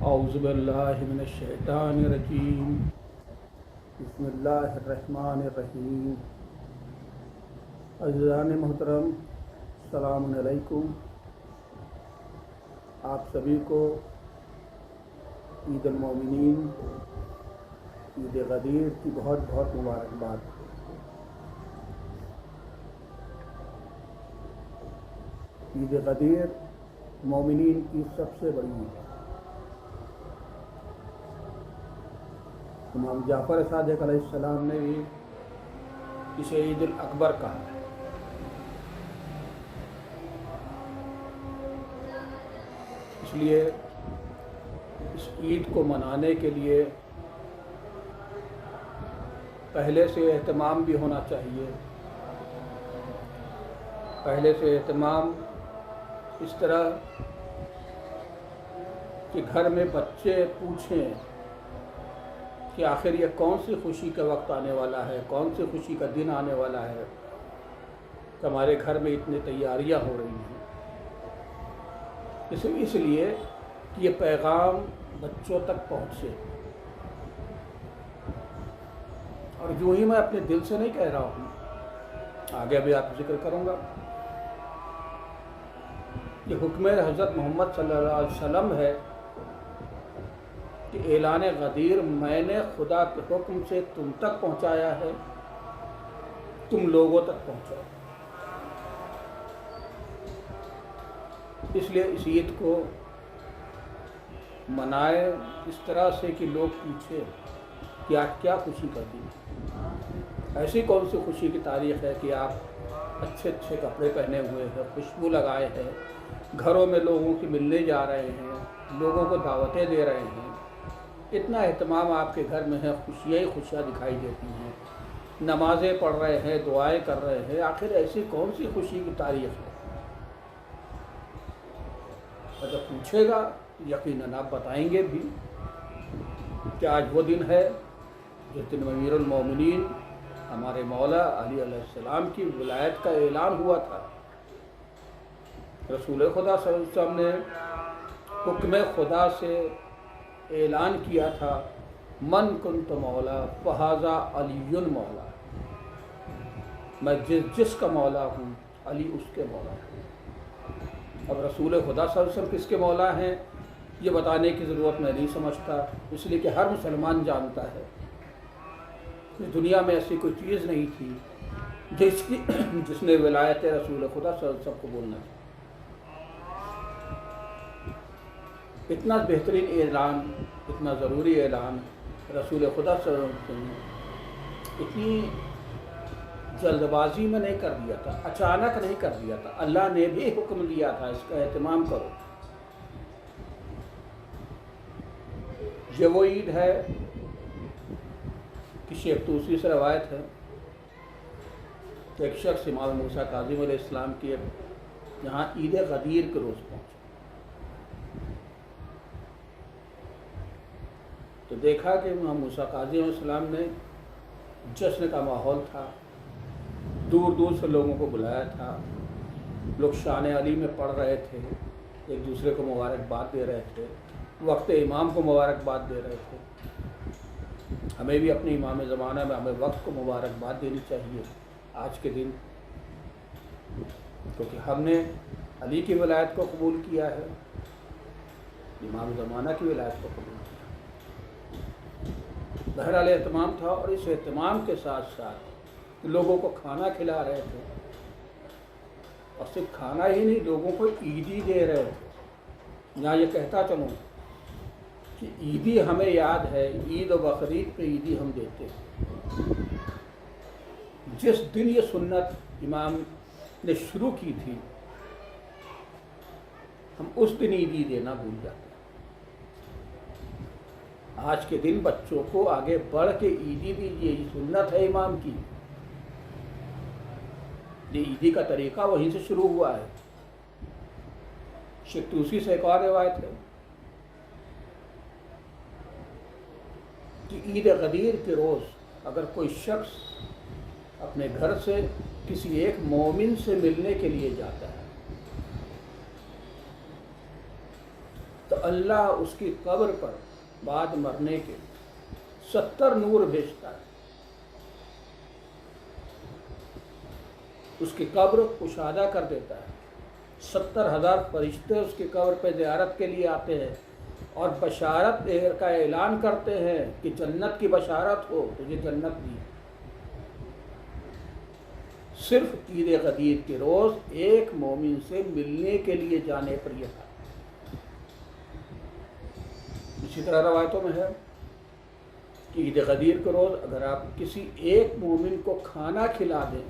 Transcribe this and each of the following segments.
اعوذ باللہ من الشیطان الرجیم بسم اللہ الرحمن الرحیم۔ عزیزان محترم، السلام علیکم۔ آپ سبھی کو عید المومنین، عید غدیر کی بہت بہت مبارکباد۔ عید غدیر مومنین کی سب سے بڑی عید ہے۔ امام جعفر صادق علیہ السلام نے بھی اسے عید الاکبر کہا ہے۔ اس لیے اس عید کو منانے کے لیے پہلے سے اہتمام بھی ہونا چاہیے۔ پہلے سے اہتمام اس طرح کہ گھر میں بچے پوچھیں کہ آخر یہ کون سی خوشی کا وقت آنے والا ہے، کون سی خوشی کا دن آنے والا ہے کہ ہمارے گھر میں اتنی تیاریاں ہو رہی ہیں۔ اس لیے کہ یہ پیغام بچوں تک پہنچے۔ اور جو ہی میں اپنے دل سے نہیں کہہ رہا ہوں، آگے بھی آپ ذکر کروں گا، یہ حکم حضرت محمد صلی اللہ علیہ وسلم ہے کہ اعلان غدیر میں نے خدا کے حکم سے تم تک پہنچایا ہے، تم لوگوں تک پہنچاؤ۔ اس لیے اس عید کو منائے اس طرح سے کہ لوگ پوچھے کیا کیا خوشی کا دن، ایسی کون سی خوشی کی تاریخ ہے کہ آپ اچھے اچھے کپڑے پہنے ہوئے ہیں، خوشبو لگائے ہیں، گھروں میں لوگوں کی ملنے جا رہے ہیں، لوگوں کو دعوتیں دے رہے ہیں، اتنا اہتمام آپ کے گھر میں ہے، خوشیاں ہی خوشیاں دکھائی دیتی ہیں، نمازیں پڑھ رہے ہیں، دعائیں کر رہے ہیں، آخر ایسی کون سی خوشی کی تاریخ ہے؟ اور جب پوچھے گا یقیناً آپ بتائیں گے بھی کہ آج وہ دن ہے جس دن امیر المومنین ہمارے مولا علی علیہ السلام کی ولایت کا اعلان ہوا تھا۔ رسول خدا صلی اللہ علیہ وسلم نے حکم خدا سے اعلان کیا تھا، من کنت مولا فہذا علی مولا، میں جس کا مولا ہوں علی اس کے مولا ہوں۔ اب رسول خدا صلی اللہ علیہ وسلم کس کے مولا ہیں یہ بتانے کی ضرورت میں نہیں سمجھتا، اس لیے کہ ہر مسلمان جانتا ہے کہ دنیا میں ایسی کوئی چیز نہیں تھی جس نے ولایت رسول خدا صلی اللہ علیہ وسلم کو بولنا تھا۔ اتنا بہترین اعلان، اتنا ضروری اعلان رسول خدا صلی اللہ علیہ وسلم نے اتنی جلد بازی میں نہیں کر دیا تھا، اچانک نہیں کر دیا تھا، اللہ نے بھی حکم دیا تھا اس کا اہتمام کرو۔ یہ وہ عید ہے کہ شیخ توسی سے روایت ہے کہ ایک شخص امام موسیٰ کاظم علیہ السلام کی یہاں عید غدیر کے روز پہنچا تو دیکھا کہ امام موسیٰ کاظم علیہ السلام نے جشن کا ماحول تھا، دور دور سے لوگوں کو بلایا تھا، لوگ شان علی میں پڑھ رہے تھے، ایک دوسرے کو مبارکباد دے رہے تھے، وقت امام کو مبارکباد دے رہے تھے۔ ہمیں بھی اپنے امام زمانہ میں ہمیں وقت کو مبارکباد دینی چاہیے آج کے دن، کیونکہ ہم نے علی کی ولایت کو قبول کیا ہے، امام زمانہ کی ولایت کو قبول کیا۔ بہرحال اہتمام تھا، اور اس اہتمام کے ساتھ ساتھ لوگوں کو کھانا کھلا رہے تھے، اور صرف کھانا ہی نہیں، لوگوں کو عیدی دے رہے تھے۔ یہاں یہ کہتا چلوں کہ عیدی ہمیں یاد ہے، عید و بقرعید پہ عیدی ہم دیتے ہیں۔ جس دن یہ سنت امام نے شروع کی تھی، ہم اس دن عیدی دینا بھول جاتے ہیں۔ آج کے دن بچوں کو آگے بڑھ کے عیدی دیجیے، یہ سنت ہے امام کی، یہ عیدی کا طریقہ وہیں سے شروع ہوا ہے۔ شیخ توسی سے ایک اور روایت ہے کہ عید غدیر کے روز اگر کوئی شخص اپنے گھر سے کسی ایک مومن سے ملنے کے لیے جاتا ہے تو اللہ اس کی قبر پر بعد مرنے کے 70 نور بھیجتا ہے، اس کی قبر کشادہ کر دیتا ہے، 70,000 فرشتے اس کی قبر پہ زیارت کے لیے آتے ہیں اور بشارت کا اعلان کرتے ہیں کہ جنت کی بشارت ہو، تجھے جنت دی۔ صرف عید غدیر کے روز ایک مومن سے ملنے کے لیے جانے پر یہ تھا۔ اسی طرح روایتوں میں ہے کہ عید غدیر کے روز اگر آپ کسی ایک مومن کو کھانا کھلا دیں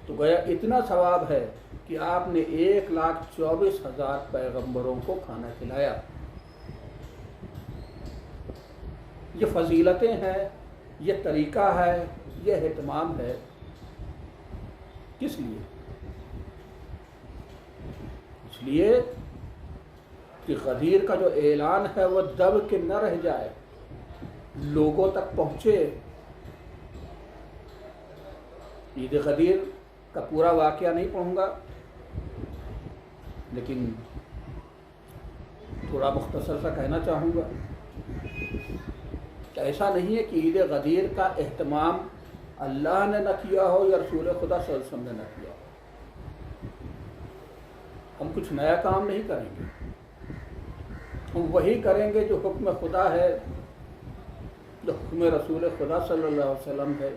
تو گویا اتنا ثواب ہے کہ آپ نے 1,24,000 پیغمبروں کو کھانا کھلایا۔ یہ فضیلتیں ہیں، یہ طریقہ ہے، یہ اہتمام ہے۔ کس لیے؟ اس لیے کہ غدیر کا جو اعلان ہے وہ دب کے نہ رہ جائے، لوگوں تک پہنچے۔ عید غدیر کا پورا واقعہ نہیں پڑھوں گا، لیکن تھوڑا مختصر سا کہنا چاہوں گا کہ ایسا نہیں ہے کہ عید غدیر کا اہتمام اللہ نے نہ کیا ہو یا رسول خدا صلی اللہ علیہ وسلم نے نہ کیا ہو۔ ہم کچھ نیا کام نہیں کریں گے، ہم وہی کریں گے جو حکم خدا ہے، جو حکم رسول خدا صلی اللہ علیہ وسلم ہے،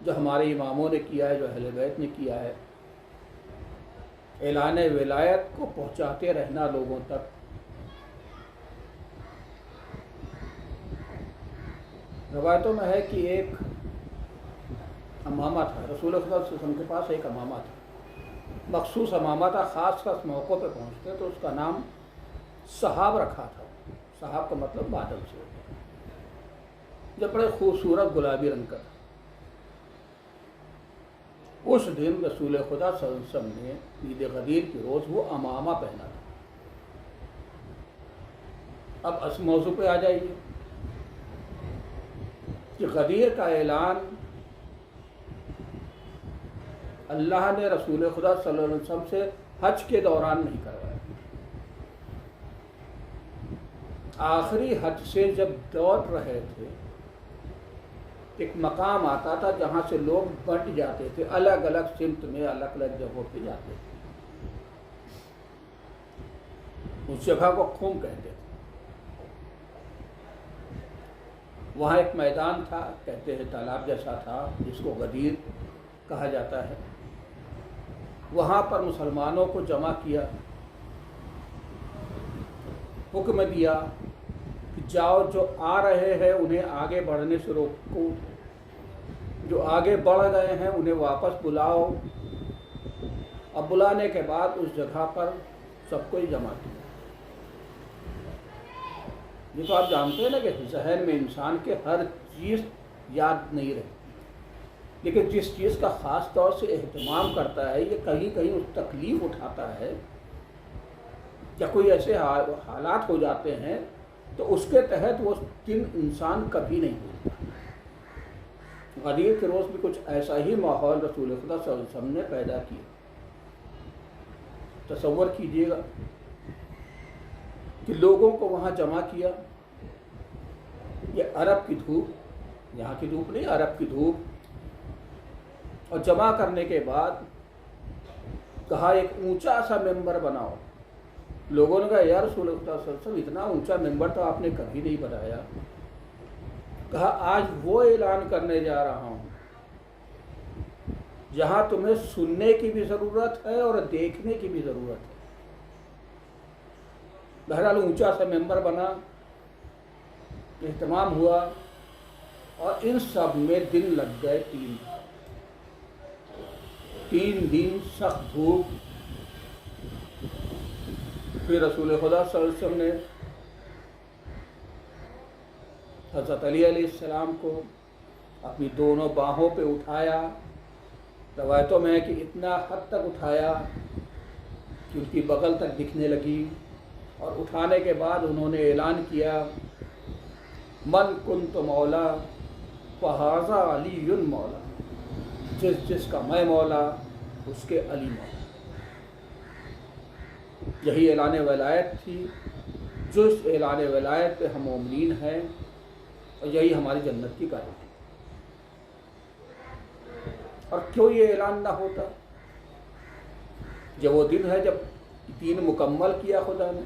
جو ہمارے اماموں نے کیا ہے، جو اہل بیت نے کیا ہے۔ اعلان ولایت کو پہنچاتے رہنا لوگوں تک۔ روایتوں میں ہے کہ ایک امامہ تھا، رسول خدا صلی اللہ علیہ وسلم کے پاس ایک امامہ تھا، مخصوص امامہ تھا، خاص خاص موقعوں پہ پہنچتے تو اس کا نام صحاب رکھا تھا۔ صحاب کا مطلب بادل سے ہوتا ہے، جو بڑے خوبصورت گلابی رنگ کا تھا۔ اس دن رسول خدا صلی اللہ علیہ وسلم نے عید غدیر کے روز وہ امامہ پہنا تھا۔ اب اس موضوع پہ آ جائیے کہ غدیر کا اعلان اللہ نے رسول خدا صلی اللہ علیہ وسلم سے حج کے دوران نہیں کروایا۔ آخری حج سے جب لوٹ رہے تھے، ایک مقام آتا تھا جہاں سے لوگ بٹ جاتے تھے، الگ الگ سمت میں، الگ الگ جگہوں پہ جاتے تھے۔ اس جگہ کو خم کہتے تھے۔ وہاں ایک میدان تھا، کہتے ہیں تالاب جیسا تھا، جس کو غدیر کہا جاتا ہے۔ وہاں پر مسلمانوں کو جمع کیا، حکم دیا کہ جاؤ، جو آ رہے ہیں انہیں آگے بڑھنے سے روکو، جو آگے بڑھ گئے ہیں انہیں واپس بلاؤ۔ اب بلانے کے بعد اس جگہ پر سب کو ہی جمع کیا۔ یہ تو آپ جانتے ہیں نا کہ ذہن میں انسان کے ہر چیز یاد نہیں رہتی، لیکن جس چیز کا خاص طور سے اہتمام کرتا ہے، یہ کہیں کہیں اس تکلیف اٹھاتا ہے یا کوئی ایسے حالات ہو جاتے ہیں تو اس کے تحت وہ دن انسان کبھی نہیں بھولتا۔ غدیر کے روز بھی کچھ ایسا ہی ماحول رسول خدا صلی اللہ علیہ وسلم نے پیدا کیا۔ تصور کیجئے گا کہ لوگوں کو وہاں جمع کیا، یہ عرب کی دھوپ، یہاں کی دھوپ نہیں، عرب کی دھوپ، اور جمع کرنے کے بعد کہا ایک اونچا سا ممبر بناؤ۔ لوگوں نے کہا یا رسول اللہ صلی اللہ علیہ وسلم، اتنا اونچا ممبر تو آپ نے کبھی نہیں بنایا۔ کہا آج وہ اعلان کرنے جا رہا ہوں جہاں تمہیں سننے کی بھی ضرورت ہے اور دیکھنے کی بھی ضرورت ہے۔ بہرحال اونچا سا ممبر بنا، اہتمام ہوا، اور ان سب میں دن لگ گئے 3 دن سخت دھوپ۔ پھر رسول خدا صلی اللہ علیہ وسلم نے حضرت علی علیہ السلام کو اپنی دونوں باہوں پہ اٹھایا۔ روایتوں میں ہے کہ اتنا حد تک اٹھایا کہ ان کی بغل تک دکھنے لگی، اور اٹھانے کے بعد انہوں نے اعلان کیا من کنت مولا فہذا علی مولا، جس کا میں مولا اس کے علی مولا۔ یہی اعلان ولایت تھی جو اس اعلان ولایت پہ ہم مومنین ہیں، اور یہی ہماری جنت کی گارنٹی۔ اور کیوں یہ اعلان نہ ہوتا؟ جب وہ دن ہے جب دین مکمل کیا خدا نے،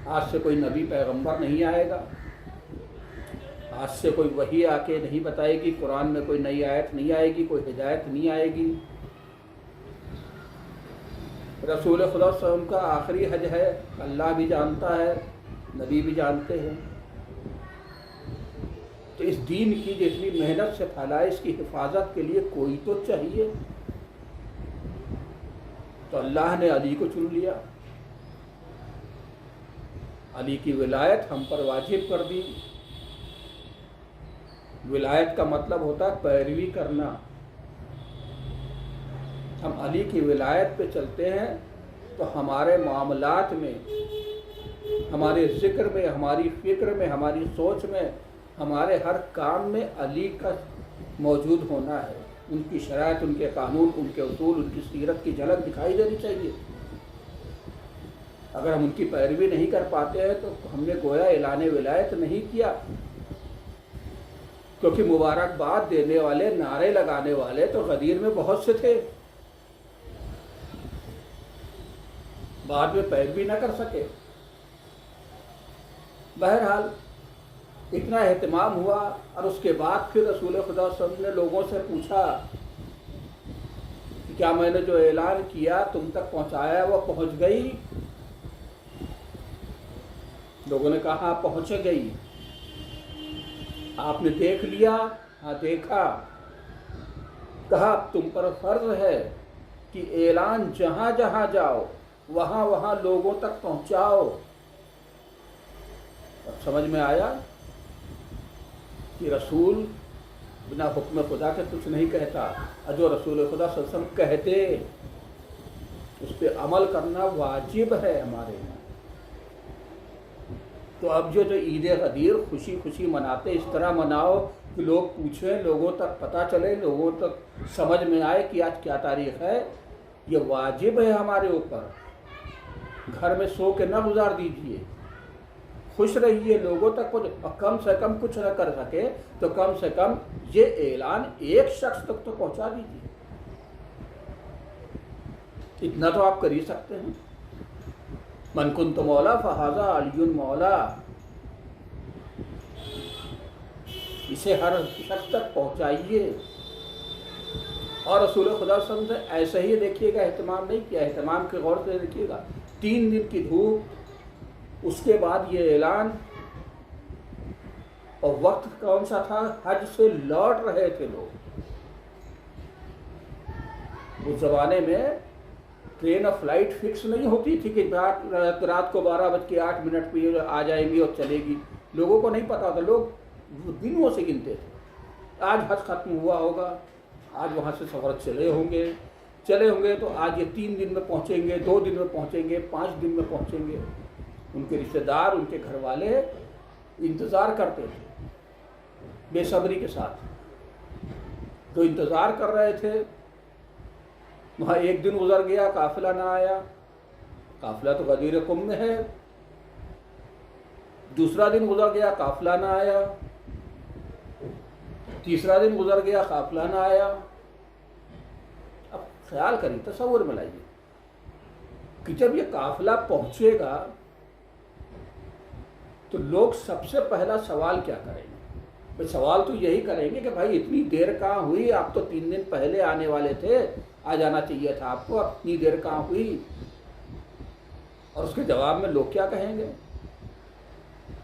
آج سے کوئی نبی پیغمبر نہیں آئے گا، آج سے کوئی وحی آ کے نہیں بتائے گی، قرآن میں کوئی نئی آیت نہیں آئے گی، کوئی ہدایت نہیں آئے گی۔ رسول خدا صلی اللہ علیہ وسلم کا آخری حج ہے، اللہ بھی جانتا ہے، نبی بھی جانتے ہیں۔ تو اس دین کی جتنی محنت سے پھیلائے، اس کی حفاظت کے لیے کوئی تو چاہیے۔ تو اللہ نے علی کو چن لیا، علی کی ولایت ہم پر واجب کر دی۔ ولایت کا مطلب ہوتا ہے پیروی کرنا۔ ہم علی کی ولایت پہ چلتے ہیں تو ہمارے معاملات میں، ہمارے ذکر میں، ہماری فکر میں، ہماری سوچ میں، ہمارے ہر کام میں علی کا موجود ہونا ہے۔ ان کی شرائط، ان کے قانون، ان کے اصول، ان کی سیرت کی جھلک دکھائی دینی چاہیے۔ اگر ہم ان کی پیروی نہیں کر پاتے ہیں تو ہم نے گویا اعلان ولایت نہیں کیا، کیونکہ مبارکباد دینے والے، نعرے لگانے والے تو غدیر میں بہت سے تھے، بعد میں پیروی نہ کر سکے۔ بہرحال اتنا اہتمام ہوا، اور اس کے بعد پھر رسول خدا صلی اللہ علیہ وسلم نے لوگوں سے پوچھا کہ کیا میں نے جو اعلان کیا تم تک پہنچایا وہ پہنچ گئی؟ لوگوں نے کہا ہاں پہنچ گئی۔ آپ نے دیکھ لیا؟ ہاں دیکھا۔ کہا تم پر فرض ہے کہ اعلان جہاں جہاں جاؤ وہاں وہاں لوگوں تک پہنچاؤ۔ اب سمجھ میں آیا کہ رسول بنا حکم خدا کے کچھ نہیں کہتا، اور جو رسول خدا صلی اللہ علیہ وسلم کہتے اس پہ عمل کرنا واجب ہے ہمارے یہاں۔ تو اب جو عید غدیر خوشی خوشی مناتے، اس طرح مناؤ کہ لوگ پوچھیں، لوگوں تک پتہ چلے، لوگوں تک سمجھ میں آئے کہ آج کیا تاریخ ہے۔ یہ واجب ہے ہمارے اوپر۔ گھر میں سو کے نہ گزار دیجیے، خوش رہیے، لوگوں تک اور کم سے کم کچھ نہ کر سکے تو کم سے کم یہ اعلان ایک شخص تک تو پہنچا دیجیے۔ اتنا تو آپ کر ہی سکتے ہیں۔ من کنت مولا فہذا علی مولا، اسے ہر شخص تک پہنچائیے۔ اور رسول خدا صلی اللہ علیہ وسلم سے ایسے ہی دیکھیے گا اہتمام نہیں کیا، اہتمام کے غور سے دیکھیے گا۔ 3 دن کی دھوپ، اس کے بعد یہ اعلان، اور وقت کون سا تھا؟ حج سے لوٹ رہے تھے لوگ۔ اس زمانے میں ٹرین اور فلائٹ فکس نہیں ہوتی تھی کہ رات کو 12:08 پہ آ جائیں گی اور چلے گی۔ لوگوں کو نہیں پتا تھا، لوگ دنوں سے گنتے تھے۔ آج حج ختم ہوا ہوگا، آج وہاں سے سفر چلے ہوں گے تو آج یہ 3 دن میں پہنچیں گے، 2 دن میں پہنچیں گے، 5 دن میں پہنچیں گے۔ ان کے رشتہ دار، ان کے گھر والے انتظار کرتے تھے بے صبری کے ساتھ۔ تو انتظار کر رہے تھے، وہاں 1 دن گزر گیا، قافلہ نہ آیا۔ قافلہ تو غدیر قم میں ہے۔ دوسرا دن گزر گیا، قافلہ نہ آیا۔ تیسرا دن گزر گیا، قافلہ نہ آیا۔ اب خیال کریے، تصور میں لائیے کہ جب یہ قافلہ پہنچے گا تو لوگ سب سے پہلا سوال کیا کریں گے؟ سوال تو یہی کریں گے کہ بھائی اتنی دیر کہاں ہوئی؟ آپ تو 3 دن پہلے آنے والے تھے، آ جانا چاہیے تھا آپ کو، اب اتنی دیر کہاں ہوئی؟ اور اس کے جواب میں لوگ کیا کہیں گے؟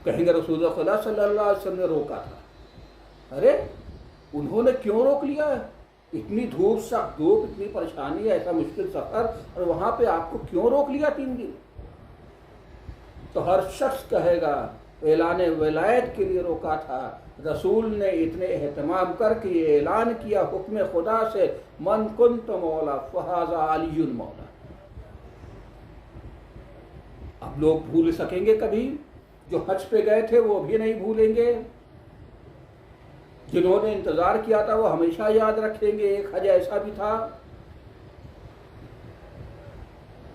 کہیں گے رسول اللہ صلی اللہ علیہ وسلم نے روکا تھا۔ ارے انہوں نے کیوں روک لیا؟ اتنی دھوپ، سخت دھوپ، اتنی پریشانی، ایسا مشکل سفر، اور وہاں پہ آپ کو کیوں روک لیا 3 دن؟ تو ہر شخص کہے گا اعلان ولایت کے لیے روکا تھا۔ رسول نے اتنے اہتمام کر کے یہ اعلان کیا حکم خدا سے، من کنت مولا فہذا علی مولا۔ اب لوگ بھول سکیں گے کبھی؟ جو حج پہ گئے تھے وہ بھی نہیں بھولیں گے، جنہوں نے انتظار کیا تھا وہ ہمیشہ یاد رکھیں گے۔ ایک حج ایسا بھی تھا۔